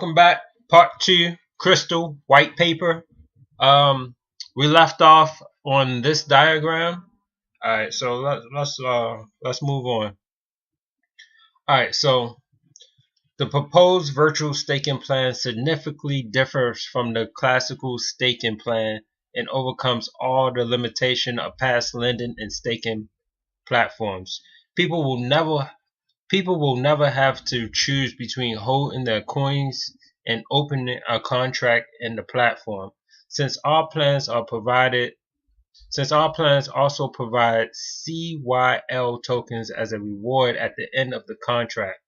Welcome back. Part 2, Crystal White Paper. We left off on this diagram. All right, so let's move on. All right, so the proposed virtual staking plan significantly differs from the classical staking plan and overcomes all the limitation of past lending and staking platforms. People will never have to choose between holding their coins and opening a contract in the platform, since all plans also provide CYL tokens as a reward at the end of the contract.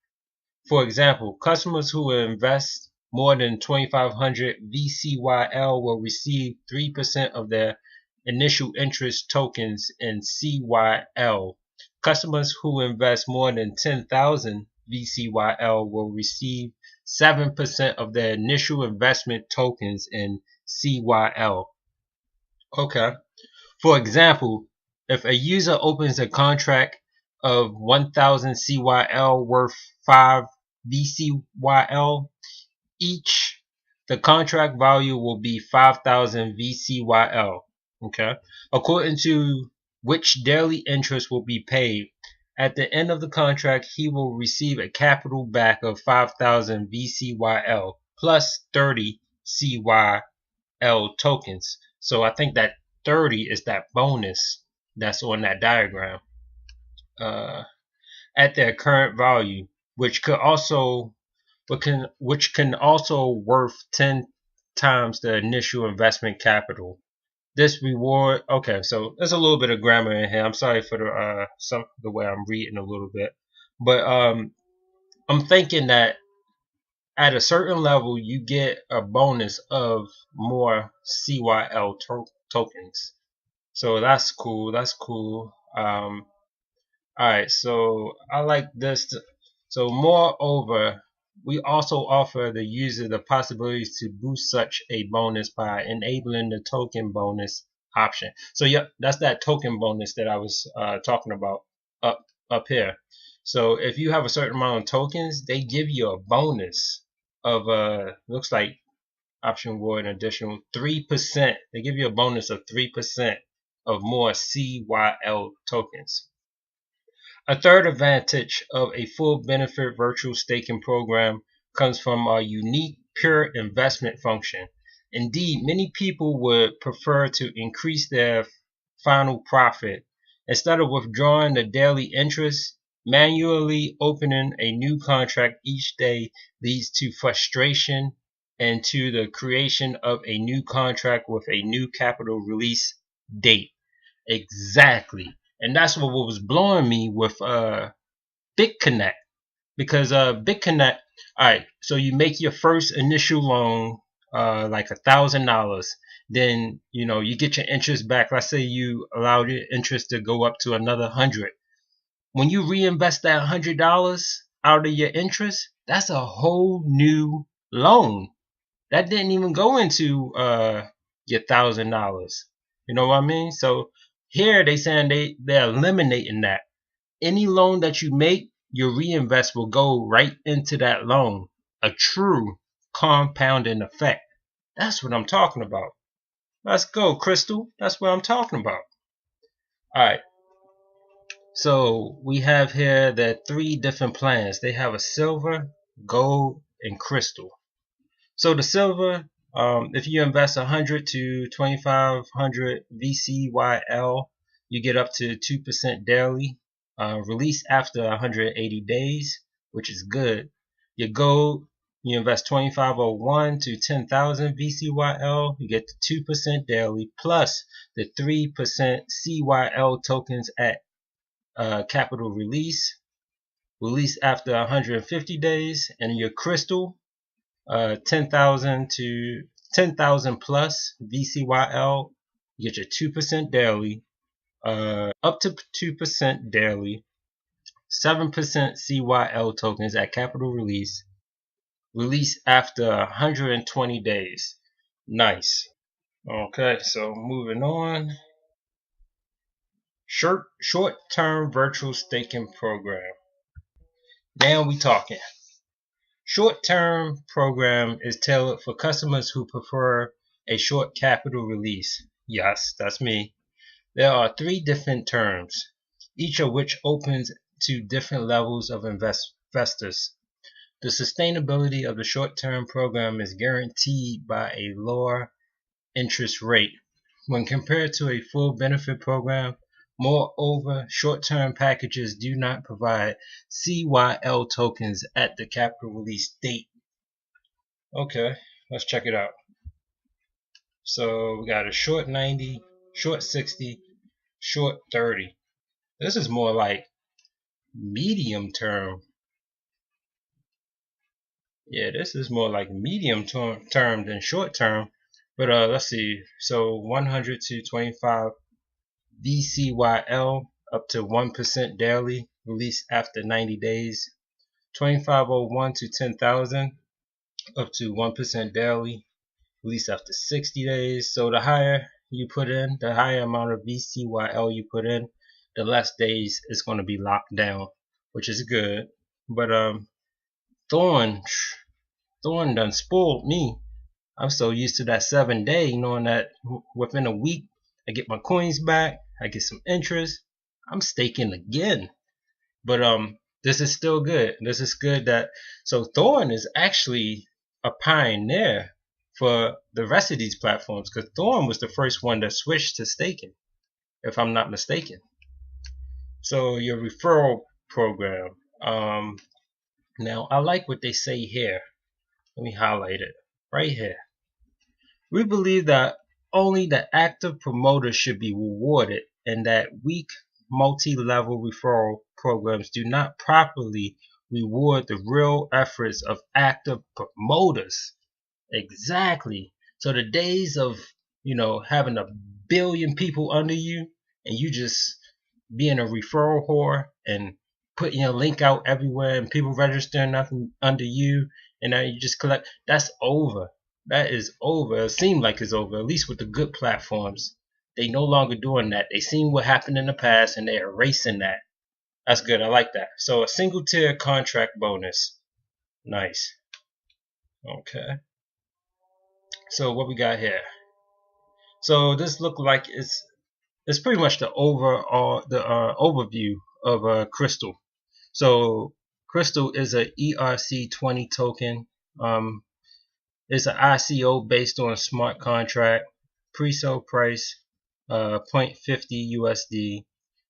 For example, customers who will invest more than 2,500 VCYL will receive 3% of their initial interest tokens in CYL. Customers who invest more than 10,000 VCYL will receive 7% of their initial investment tokens in CYL. Okay. For example, if a user opens a contract of 1,000 CYL worth 5 VCYL each, the contract value will be 5,000 VCYL. Okay. According to which daily interest will be paid. At the end of the contract, he will receive a capital back of 5,000 VCYL plus 30 CYL tokens. So I think that 30 is that bonus that's on that diagram at their current value, which can also worth 10 times the initial investment capital. This reward, okay, so there's a little bit of grammar in here. I'm sorry for the way I'm reading a little bit, but I'm thinking that at a certain level you get a bonus of more CYL tokens. So that's cool. That's cool. Alright, so I like this. So moreover, we also offer the user the possibility to boost such a bonus by enabling the token bonus option. So yeah, that's that token bonus that I was talking about up here. So if you have a certain amount of tokens, they give you a bonus of looks like option reward an additional 3%. They give you a bonus of 3% of more CYL tokens. A third advantage of a full benefit virtual staking program comes from a unique pure investment function. Indeed, many people would prefer to increase their final profit. Instead of withdrawing the daily interest, manually opening a new contract each day leads to frustration and to the creation of a new contract with a new capital release date. Exactly. And that's what was blowing me with BitConnect, because BitConnect, all right, so you make your first initial loan like $1,000, then you get your interest back. Let's say you allowed your interest to go up to another 100. When you reinvest that $100 out of your interest, that's a whole new loan that didn't even go into your $1,000. You know what I mean? So here they saying they're eliminating that. Any loan that you make, your reinvest will go right into that loan. A true compounding effect. That's what I'm talking about. Let's go, Crystal. That's what I'm talking about. Alright. So we have here the 3 different plans. They have a silver, gold, and crystal. So the silver, if you invest 100 to 2,500 VCYL, you get up to 2% daily. Release after 180 days, which is good. Your gold, you invest 2,501 to 10,000 VCYL, you get the 2% daily plus the 3% CYL tokens at capital release. Release after 150 days, and your crystal, 10,000 to 10,000 plus VCYL, you get your 2% daily, up to 2% daily, 7% CYL tokens at capital release. Release after 120 days. Nice. Okay, so moving on. Short-term virtual staking program. Now we talking. Short-term program is tailored for customers who prefer a short capital release. Yes, that's me. There are three different terms, each of which opens to different levels of investors. The sustainability of the short-term program is guaranteed by a lower interest rate when compared to a full benefit program. Moreover, short-term packages do not provide CYL tokens at the capital release date. Okay, let's check it out. So we got a short 90, short 60, short 30. This is more like medium term. Yeah, this is more like medium term than short term. But let's see. So 100 to 25 VCYL up to 1% daily, released after 90 days. 2501 to 10,000 up to 1% daily, released after 60 days. So the higher you put in, the higher amount of VCYL you put in, the less days it's going to be locked down, which is good. But Thorn done spoiled me. I'm so used to that 7 day, knowing that within a week I get my coins back, I get some interest. I'm staking again. But this is still good. This is good that so Thorn is actually a pioneer for the rest of these platforms, because Thorn was the first one that switched to staking, if I'm not mistaken. So your referral program. Now I like what they say here. Let me highlight it right here. We believe that only the active promoter should be rewarded, and that weak multi-level referral programs do not properly reward the real efforts of active promoters. Exactly. So the days of, having a billion people under you and you just being a referral whore and putting your link out everywhere and people registering nothing under you and now you just collect, that's over. That is over. It seems like it's over, at least with the good platforms. They no longer doing that. They seen what happened in the past and they're erasing that. That's good. I like that. So a single tier contract bonus. Nice. Okay. So what we got here? So this look like it's pretty much the overview of Crystal. So Crystal is a ERC20 token. It's an ICO based on smart contract. Pre-sale price 0.50 USD.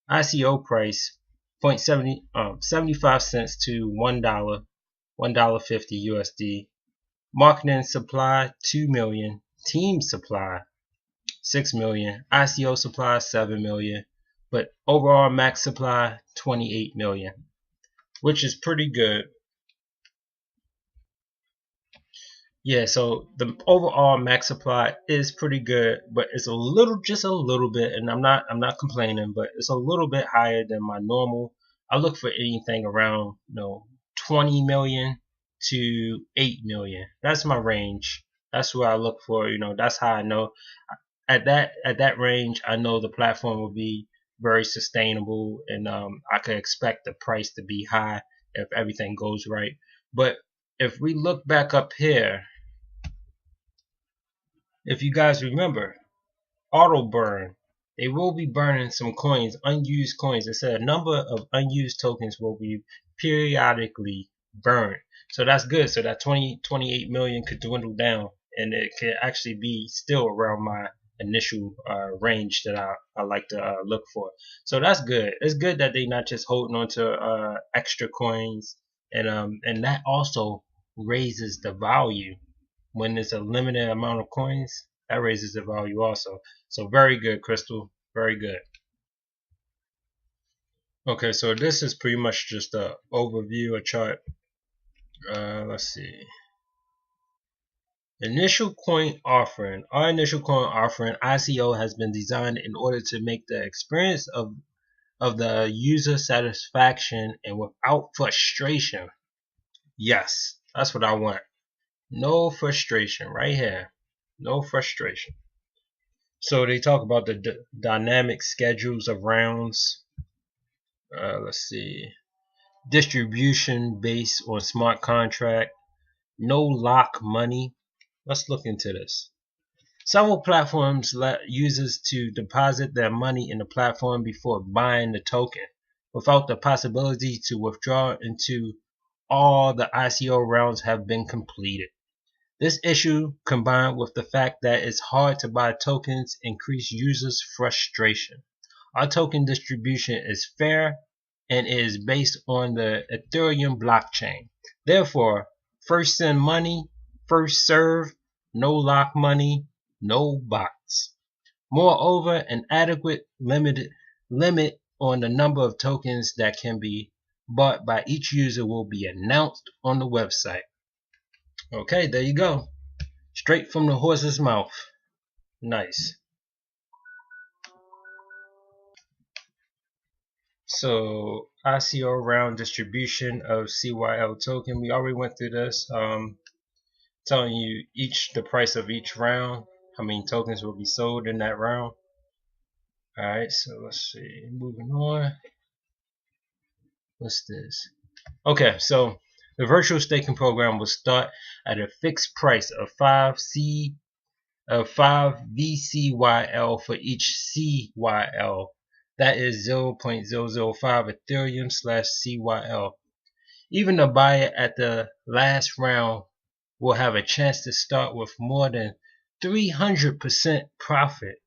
ICO price 75 cents to $1, $1.50 USD. Marketing supply 2 million. Team supply 6 million. ICO supply 7 million. But overall max supply 28 million, which is pretty good. Yeah, so the overall max supply is pretty good, but it's just a little bit, and I'm not complaining, but it's a little bit higher than my normal. I look for anything around 20 million to 8 million. That's my range. That's what I look for. That's how I know at that range I know the platform will be very sustainable, and I could expect the price to be high if everything goes right. But if we look back up here, if you guys remember, auto burn, they will be burning some coins, unused coins. It said a number of unused tokens will be periodically burned. So that's good. So that 28 million could dwindle down, and it could actually be still around my initial range that I like to look for. So that's good. It's good that they not just holding on to extra coins, and that also raises the value when there's a limited amount of coins. That raises the value also. So very good, Crystal. Very good. Okay, so this is pretty much just a overview, a chart. Let's see. Initial coin offering. Our initial coin offering ICO has been designed in order to make the experience of the user satisfaction and without frustration. Yes, that's what I want. No frustration right here. No frustration. So they talk about the dynamic schedules of rounds. Let's see. Distribution based on smart contract. no lock money. Let's look into this. Several platforms let users to deposit their money in the platform before buying the token, without the possibility to withdraw until all the ICO rounds have been completed. This issue, combined with the fact that it's hard to buy tokens, increase users' frustration. Our token distribution is fair and is based on the Ethereum blockchain. Therefore, first send money, first serve, no lock money, no bots. Moreover, an adequate limit on the number of tokens that can be bought by each user will be announced on the website. Okay, there you go. Straight from the horse's mouth. Nice. So ICO round distribution of CYL token. We already went through this. Telling you the price of each round, how many tokens will be sold in that round. Alright, so let's see. Moving on. What's this? Okay, so the virtual staking program will start at a fixed price of 5 VCYL for each CYL. That is 0.005 Ethereum /CYL. Even the buyer at the last round will have a chance to start with more than 300% profit.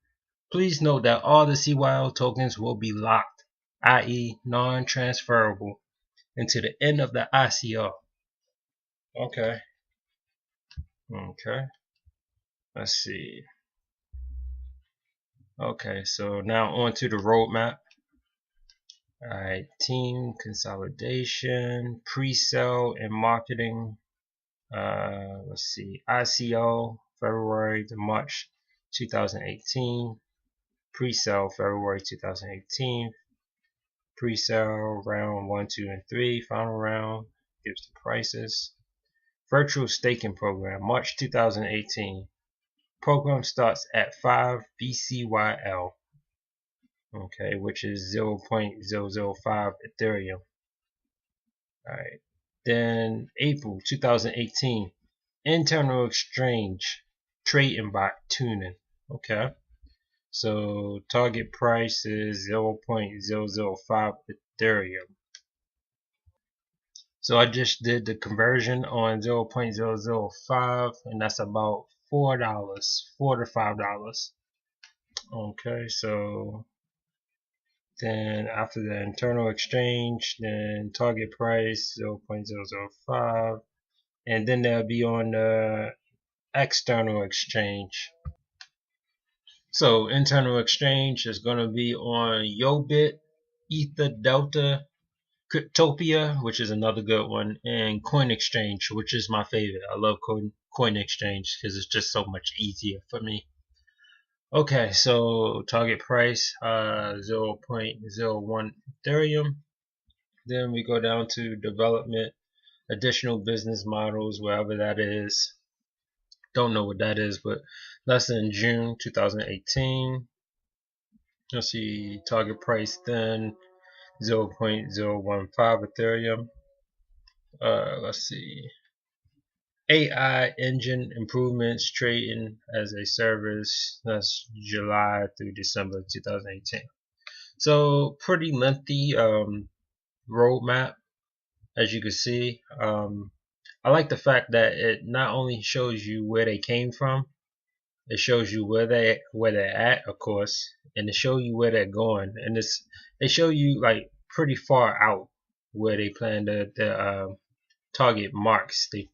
Please note that all the CYL tokens will be locked, i.e. non-transferable, into the end of the ICO. Okay. Let's see. Okay, so now on to the roadmap. Alright, team consolidation, pre-sale and marketing. Let's see, ICO February to March 2018, pre-sale February 2018, pre-sale round 1, 2, and 3, final round gives the prices. Virtual staking program March 2018. Program starts at 5 BCYL, okay, which is 0.005 Ethereum. Alright, then April 2018, internal exchange trading bot tuning. Okay, so target price is 0.005 Ethereum. So I just did the conversion on 0.005, and that's about $4, $4 to $5. Okay, so then after the internal exchange, then target price 0.005, and then they'll be on the external exchange. So internal exchange is going to be on Yobit, Ether Delta, Cryptopia, which is another good one, and Coin Exchange, which is my favorite. I love Coin Exchange because it's just so much easier for me. Okay, so target price 0.01 Ethereum. Then we go down to development, additional business models, wherever that is. Don't know what that is, but that's in June 2018. Let's see, target price then 0.015 Ethereum. Let's see, AI engine improvements trading as a service. That's July through December 2018. So pretty lengthy roadmap, as you can see. I like the fact that it not only shows you where they came from, it shows you where they're at, of course, and it shows you where they're going, and they show you like pretty far out where they plan to target marks they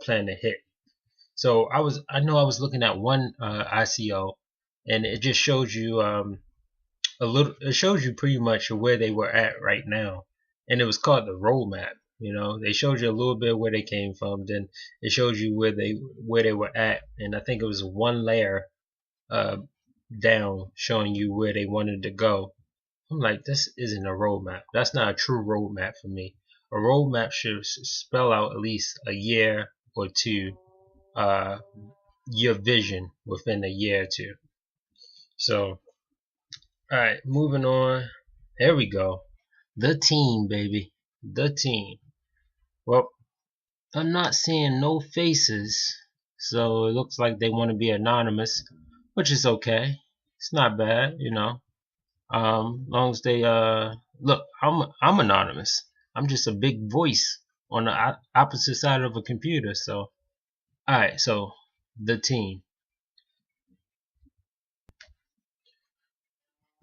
plan to hit. So I know I was looking at one ICO, and it just shows you it shows you pretty much where they were at right now, and it was called the roadmap. You know, they showed you a little bit where they came from, then it shows you where they were at, and I think it was one layer uh, down showing you where they wanted to go. I'm like, this isn't a roadmap. That's not a true roadmap for me. A roadmap should spell out at least a year or two, uh, your vision within a year or two. So, alright, moving on. There we go. The team, baby. The team. Well, I'm not seeing no faces, so it looks like they want to be anonymous, which is okay. It's not bad, you know. Long as they look, I'm anonymous. I'm just a big voice on the opposite side of a computer. So, all right. So the team,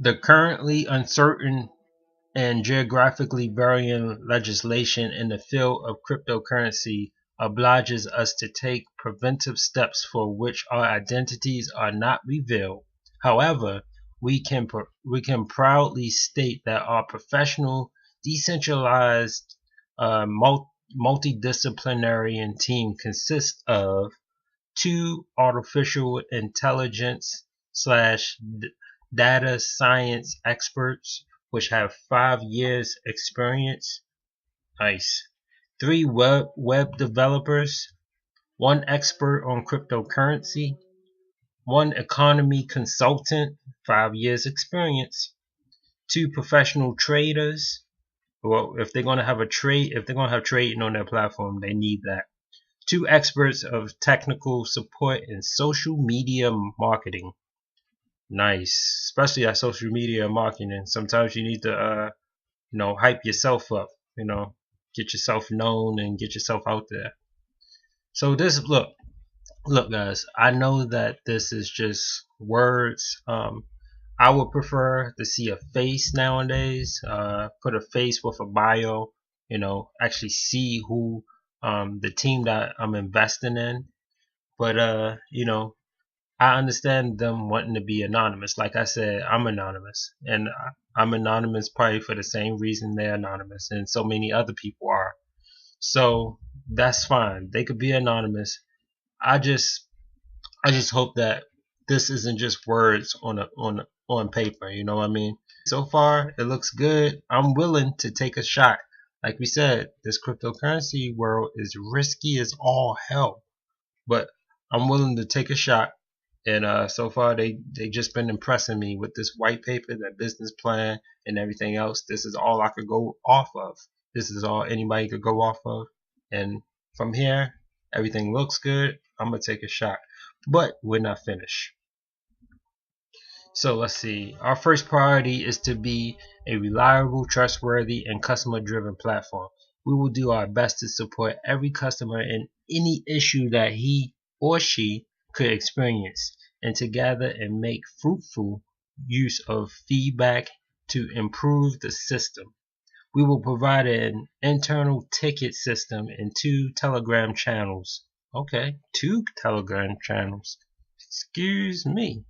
the currently uncertain and geographically varying legislation in the field of cryptocurrency obliges us to take preventive steps for which our identities are not revealed. However, we can proudly state that our professional, decentralized, multidisciplinary team consists of two artificial intelligence slash data science experts, which have 5 years experience. Nice. Three web developers, one expert on cryptocurrency, one economy consultant, 5 years experience, two professional traders. Well, if they're gonna have a trade, if they're gonna have trading on their platform, they need that. Two experts of technical support and social media marketing. Nice, especially at social media marketing. Sometimes you need to, hype yourself up. Get yourself known and get yourself out there. So look, guys. I know that this is just words. I would prefer to see a face nowadays. Put a face with a bio. Actually see who the team that I'm investing in. But I understand them wanting to be anonymous. Like I said, I'm anonymous, and I'm anonymous probably for the same reason they're anonymous, and so many other people are. So that's fine. They could be anonymous. I just, I just hope that this isn't just words on paper. You know what I mean? So far, it looks good. I'm willing to take a shot. Like we said, this cryptocurrency world is risky as all hell, but I'm willing to take a shot. And so far, they just been impressing me with this white paper, that business plan, and everything else. This is all I could go off of. This is all anybody could go off of. And from here, everything looks good. I'm gonna take a shot, but we're not finished. So let's see. Our first priority is to be a reliable, trustworthy, and customer-driven platform. We will do our best to support every customer in any issue that he or she could experience, and to gather and make fruitful use of feedback to improve the system. We will provide an internal ticket system and two Telegram channels. Okay, two Telegram channels. Excuse me.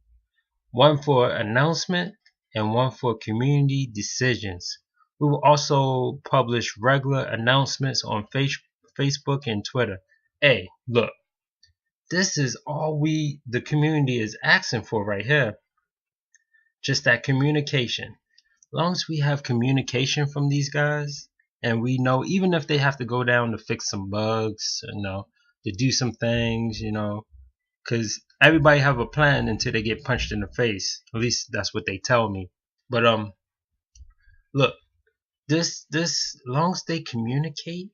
One for announcement and one for community decisions. We will also publish regular announcements on Facebook and Twitter. Hey, look, this is all the community is asking for right here. Just that communication. As long as we have communication from these guys, and we know, even if they have to go down to fix some bugs, to do some things, because everybody have a plan until they get punched in the face. At least that's what they tell me. But look, this, as long as they communicate,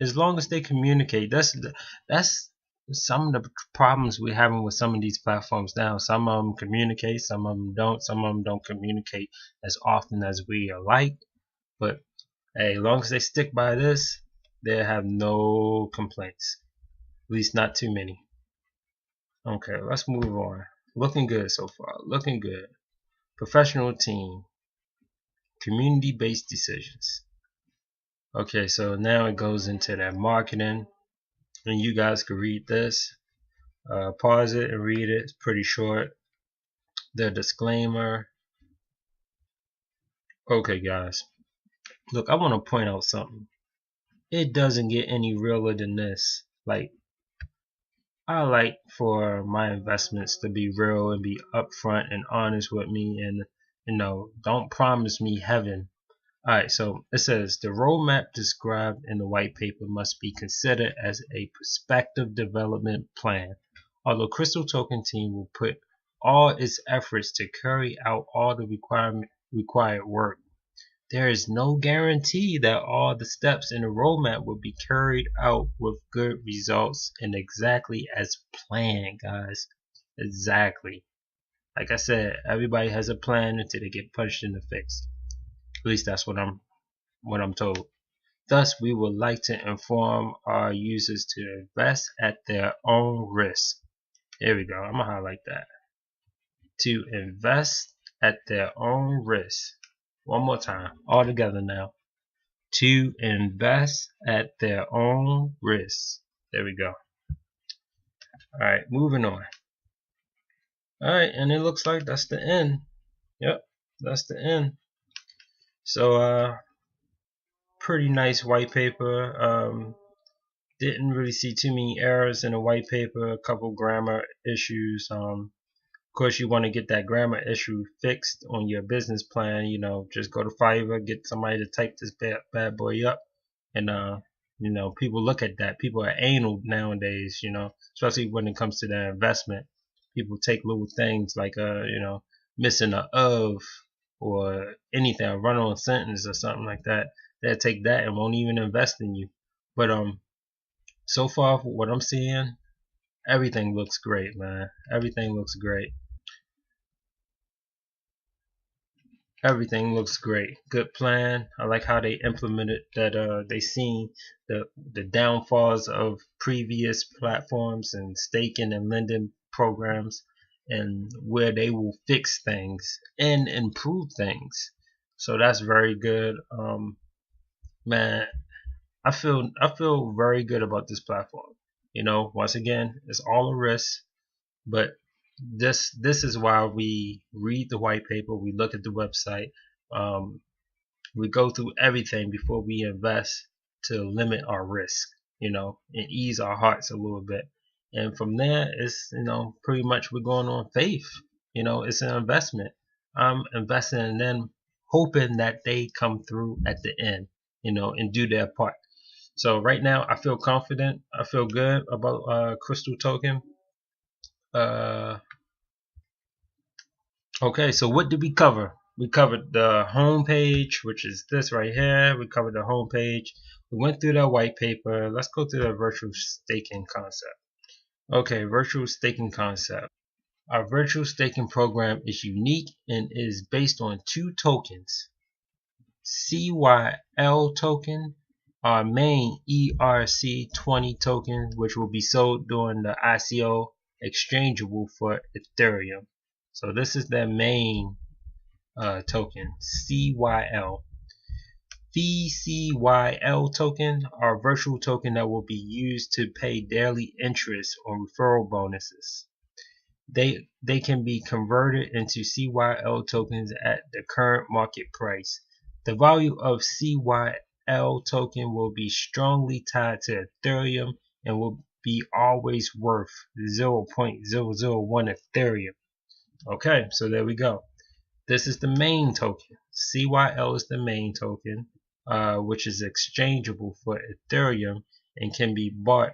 that's some of the problems we're having with some of these platforms now. Some of them communicate, some of them don't. Some of them don't communicate as often as we are like. But hey, as long as they stick by this, they have no complaints. At least not too many. Okay, let's move on. Looking good so far. Looking good. Professional team. Community-based decisions. Okay, so now it goes into that marketing, and you guys can read this. Pause it and read it. It's pretty short. The disclaimer. Okay, guys. Look, I want to point out something. It doesn't get any realer than this. Like, I like for my investments to be real and be upfront and honest with me, and don't promise me heaven. Alright, so it says the roadmap described in the white paper must be considered as a prospective development plan. Although Crystal Token team will put all its efforts to carry out all the required work, There is no guarantee that all the steps in the roadmap will be carried out with good results and exactly as planned, guys. Exactly. Like I said, everybody has a plan until they get punched in the face. At least that's what I'm told. Thus, we would like to inform our users to invest at their own risk. Here we go. I'm gonna highlight that. To invest at their own risk. One more time, all together now. To invest at their own risk. There we go. Alright, moving on. Alright, and it looks like that's the end. Yep, that's the end. So, pretty nice white paper. Didn't really see too many errors in the white paper, a couple grammar issues. Of course, you want to get that grammar issue fixed on your business plan. Just go to Fiverr, get somebody to type this bad boy up, and people look at that. People are anal nowadays. Especially when it comes to their investment. People take little things like missing a of or anything, a run-on sentence or something like that. They'll take that and won't even invest in you. But so far, what I'm seeing, everything looks great, man. Everything looks great. Everything looks great. Good plan. I like how they implemented that. They seen the downfalls of previous platforms and staking and lending programs, and where they will fix things and improve things. So that's very good. Man, I feel very good about this platform. Once again, it's all a risk, but this is why we read the white paper, we look at the website, we go through everything before we invest to limit our risk, and ease our hearts a little bit. And from there, it's pretty much we're going on faith. It's an investment. I'm investing in them, hoping that they come through at the end, and do their part. So right now, I feel confident. I feel good about Crystal Token. Uh, okay, so what did we cover? We covered the home page, which is this right here. We covered the home page. We went through the white paper. Let's go through the virtual staking concept. Okay, virtual staking concept. Our virtual staking program is unique and is based on two tokens. CYL token, our main ERC20 token, which will be sold during the ICO, exchangeable for Ethereum. So this is their main token, CYL. VCYL token, our virtual token that will be used to pay daily interest on referral bonuses. They can be converted into CYL tokens at the current market price. The value of CYL token will be strongly tied to Ethereum and will be always worth 0.001 Ethereum. Okay, so there we go. This is the main token. CYL is the main token, which is exchangeable for Ethereum and can be bought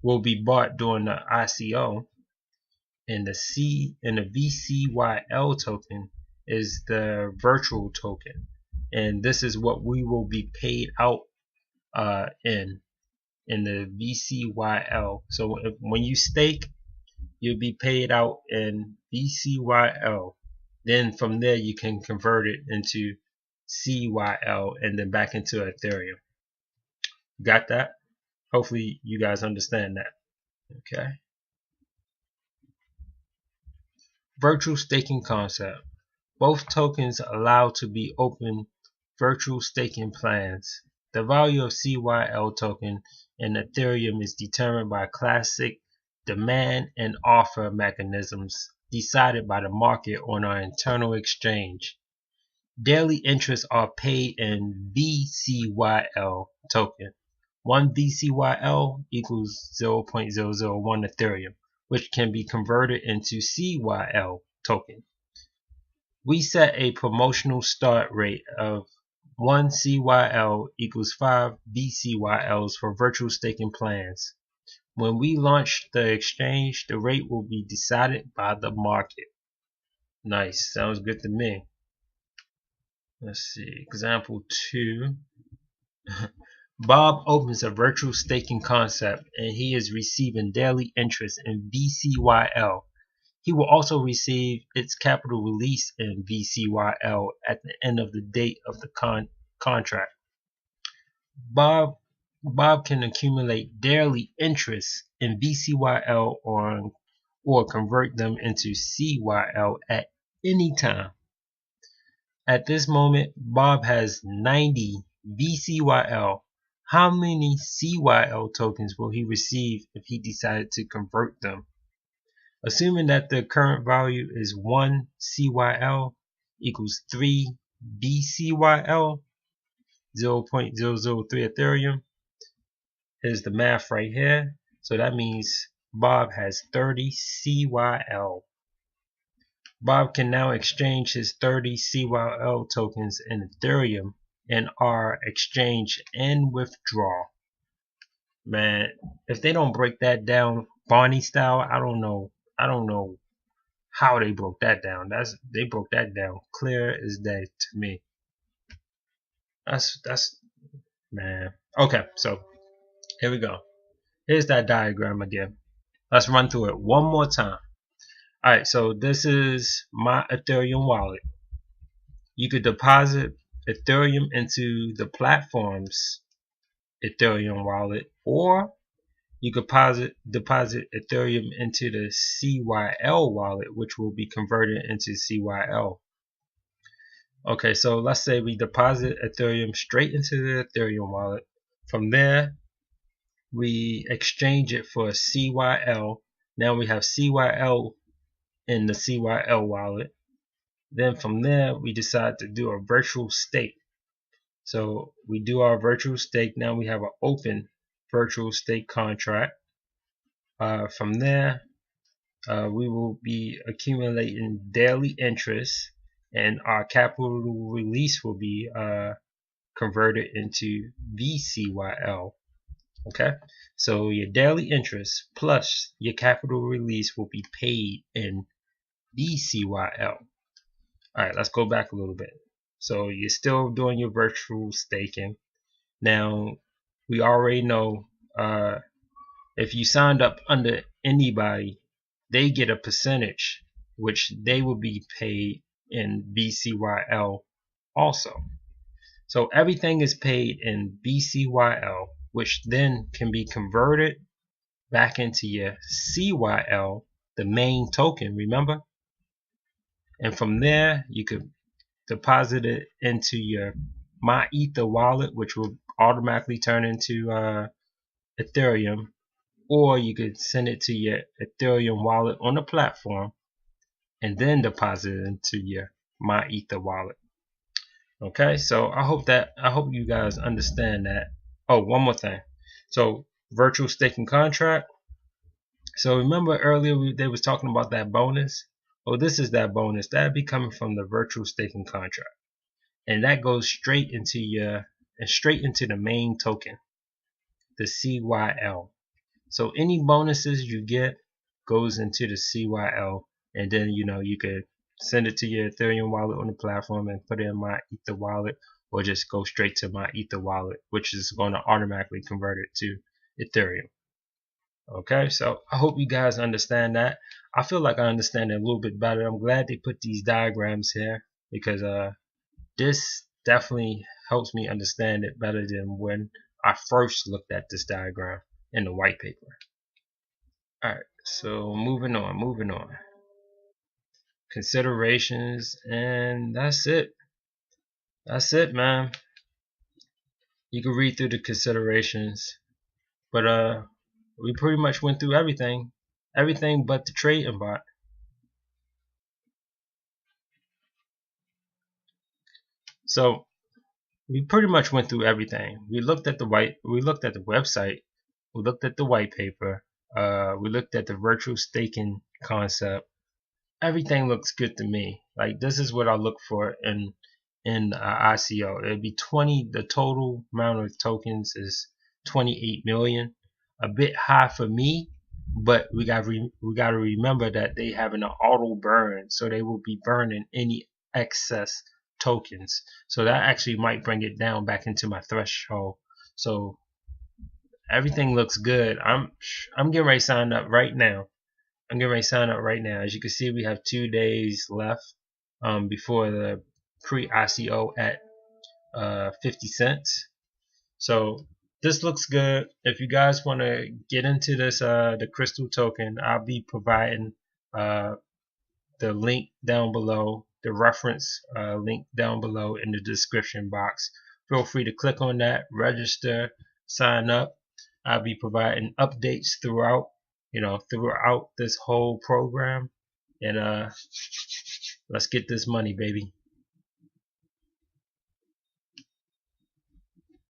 will be bought during the ICO. And the VCYL token is the virtual token, and this is what we will be paid out in the VCYL. So when you stake, you'll be paid out in VCYL. Then from there you can convert it into CYL and then back into Ethereum. Got that? Hopefully you guys understand that. Okay. Virtual staking concept. Both tokens allow to be open virtual staking plans. The value of CYL token and Ethereum is determined by classic demand and offer mechanisms decided by the market on our internal exchange. Daily interests are paid in VCYL token. 1 VCYL equals 0.001 Ethereum, which can be converted into CYL token. We set a promotional start rate of 1 CYL equals 5 VCYLs for virtual staking plans. When we launch the exchange, the rate will be decided by the market. Nice, sounds good to me. Let's see. Example 2. Bob opens a virtual staking concept and he is receiving daily interest in VCYL. He will also receive its capital release in VCYL at the end of the date of the contract. Bob Bob can accumulate daily interest in VCYL or convert them into CYL at any time. At this moment, Bob has 90 VCYL. How many CYL tokens will he receive if he decided to convert them? Assuming that the current value is 1 CYL equals 3 VCYL, 0.003 Ethereum. Here's the math right here. So that means Bob has 30 CYL. Bob can now exchange his 30 CYL tokens in Ethereum in our exchange and withdraw. Man, if they don't break that down Barney style, I don't know how they broke that down. They broke that down clear as day to me. That's man. Okay, so here we go. Here's that diagram again. Let's run through it one more time. Alright, so this is my Ethereum wallet. You could deposit Ethereum into the platform's Ethereum wallet, or you could deposit Ethereum into the CYL wallet, which will be converted into CYL. Okay, so let's say we deposit Ethereum straight into the Ethereum wallet. From there, we exchange it for CYL. Now we have CYL in the CYL wallet. Then from there, we decide to do a virtual stake. So we do our virtual stake. Now we have an open virtual stake contract. From there, we will be accumulating daily interest, and our capital release will be converted into VCYL. Okay, so your daily interest plus your capital release will be paid in VCYL. Alright, let's go back a little bit. So you're still doing your virtual staking. Now, we already know if you signed up under anybody, they get a percentage, which they will be paid in VCYL also. So everything is paid in VCYL, which then can be converted back into your CYL, the main token, remember? And from there, you could deposit it into your My Ether wallet, which will automatically turn into Ethereum, or you could send it to your Ethereum wallet on the platform and then deposit it into your My Ether wallet. Okay, so I hope you guys understand that. Oh, one more thing. So virtual staking contract. So remember earlier they was talking about that bonus. Oh, this is that bonus that'd be coming from the virtual staking contract, and that goes straight into the main token, the CYL. So any bonuses you get goes into the CYL, and then you could send it to your Ethereum wallet on the platform and put it in My Ether wallet, or just go straight to My Ether wallet, which is going to automatically convert it to Ethereum. Okay, so I hope you guys understand that. I feel like I understand it a little bit better. I'm glad they put these diagrams here, because this definitely helps me understand it better than when I first looked at this diagram in the white paper. Alright, so moving on. Considerations, and that's it. That's it, man. You can read through the considerations, but we pretty much went through everything but the trading bot. So we pretty much went through everything. We looked at the website, we looked at the white paper, we looked at the virtual staking concept. Everything looks good to me. Like, this is what I look for in ICO. It'd be 20. The total amount of tokens is 28 million. A bit high for me, but we got to remember that they have an auto burn, so they will be burning any excess tokens. So that actually might bring it down back into my threshold. So everything looks good. I'm getting ready to sign up right now. I'm getting ready to sign up right now. As you can see, we have 2 days left before the pre-ICO at 50 cents. So this looks good. If you guys want to get into this, the crystal token, I'll be providing the link down below, the reference link down below in the description box. Feel free to click on that, register, sign up. I'll be providing updates throughout this whole program. And let's get this money, baby.